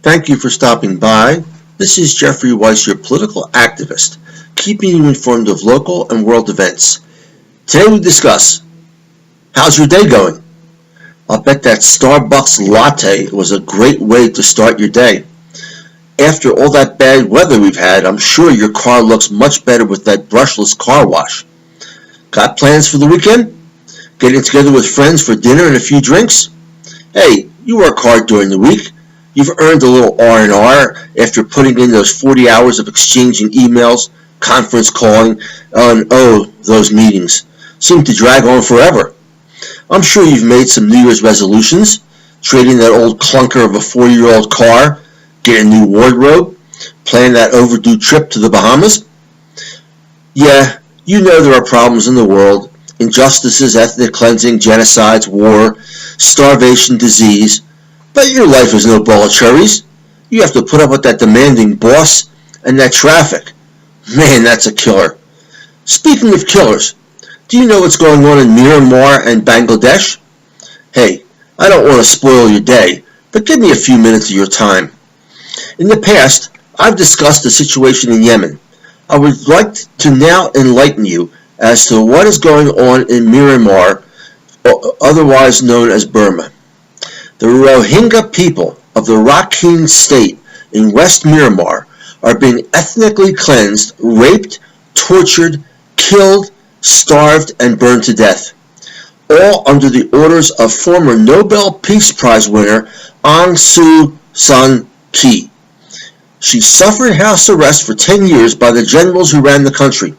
Thank you for stopping by. This is Jeffrey Weiss, your political activist, keeping you informed of local and world events. Today we discuss, how's your day going? I'll bet that Starbucks latte was a great way to start your day. After all that bad weather we've had, I'm sure your car looks much better with that brushless car wash. Got plans for the weekend? Getting together with friends for dinner and a few drinks? Hey, you work hard during the week. You've earned a little R&R after putting in those 40 hours of exchanging emails, conference calling, and those meetings seem to drag on forever. I'm sure you've made some New Year's resolutions, trading that old clunker of a 4-year-old car, get a new wardrobe, plan that overdue trip to the Bahamas. Yeah, you know there are problems in the world, injustices, ethnic cleansing, genocides, war, starvation, disease, but your life is no bowl of cherries. You have to put up with that demanding boss and that traffic. Man, that's a killer. Speaking of killers, do you know what's going on in Myanmar and Bangladesh? Hey, I don't want to spoil your day, but give me a few minutes of your time. In the past, I've discussed the situation in Yemen. I would like to now enlighten you as to what is going on in Myanmar, otherwise known as Burma. The Rohingya people of the Rakhine State in West Myanmar are being ethnically cleansed, raped, tortured, killed, starved, and burned to death, all under the orders of former Nobel Peace Prize winner Aung San Suu Kyi. She suffered house arrest for 10 years by the generals who ran the country.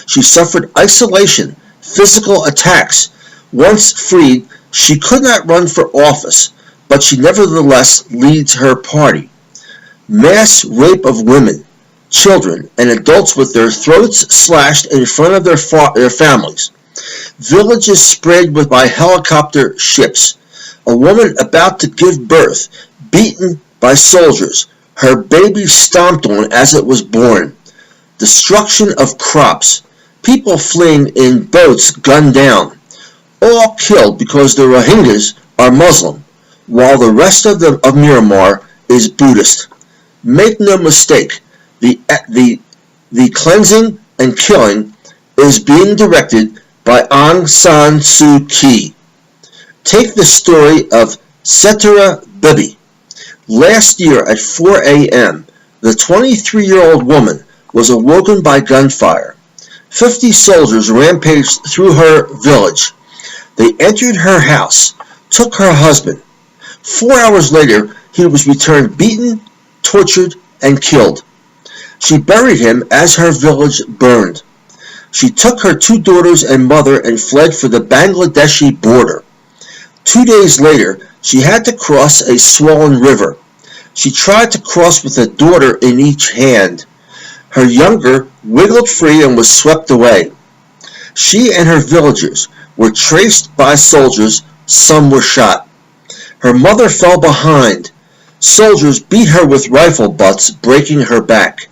She suffered isolation, physical attacks. Once freed, she could not run for office, but she nevertheless leads her party. Mass rape of women, children, and adults with their throats slashed in front of their families. Villages sprayed by helicopter ships. A woman about to give birth, beaten by soldiers. Her baby stomped on as it was born. Destruction of crops. People fleeing in boats gunned down. All killed because the Rohingyas are Muslim, while the rest of Myanmar is Buddhist. Make no mistake, the cleansing and killing is being directed by Aung San Suu Kyi. Take the story of Setara Bibi. Last year at 4 a.m., the 23-year-old woman was awoken by gunfire. 50 soldiers rampaged through her village. They entered her house, took her husband. 4 hours later, he was returned beaten, tortured, and killed. She buried him as her village burned. She took her 2 daughters and mother and fled for the Bangladeshi border. 2 days later, she had to cross a swollen river. She tried to cross with a daughter in each hand. Her younger wiggled free and was swept away. She and her villagers were traced by soldiers. Some were shot. Her mother fell behind. Soldiers beat her with rifle butts, breaking her back.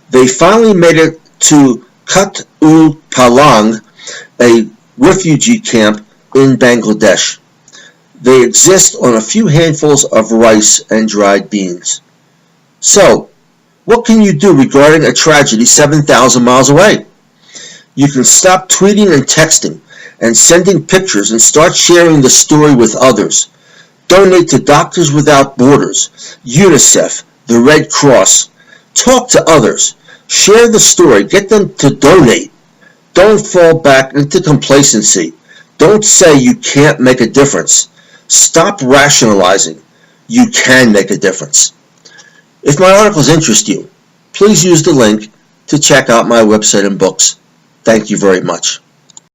They finally made it to Kut-ul-Palang, a refugee camp in Bangladesh. They exist on a few handfuls of rice and dried beans. So, what can you do regarding a tragedy 7,000 miles away? You can stop tweeting and texting and sending pictures and start sharing the story with others. Donate to Doctors Without Borders, UNICEF, the Red Cross. Talk to others. Share the story. Get them to donate. Don't fall back into complacency. Don't say you can't make a difference. Stop rationalizing. You can make a difference. If my articles interest you, please use the link to check out my website and books. Thank you very much.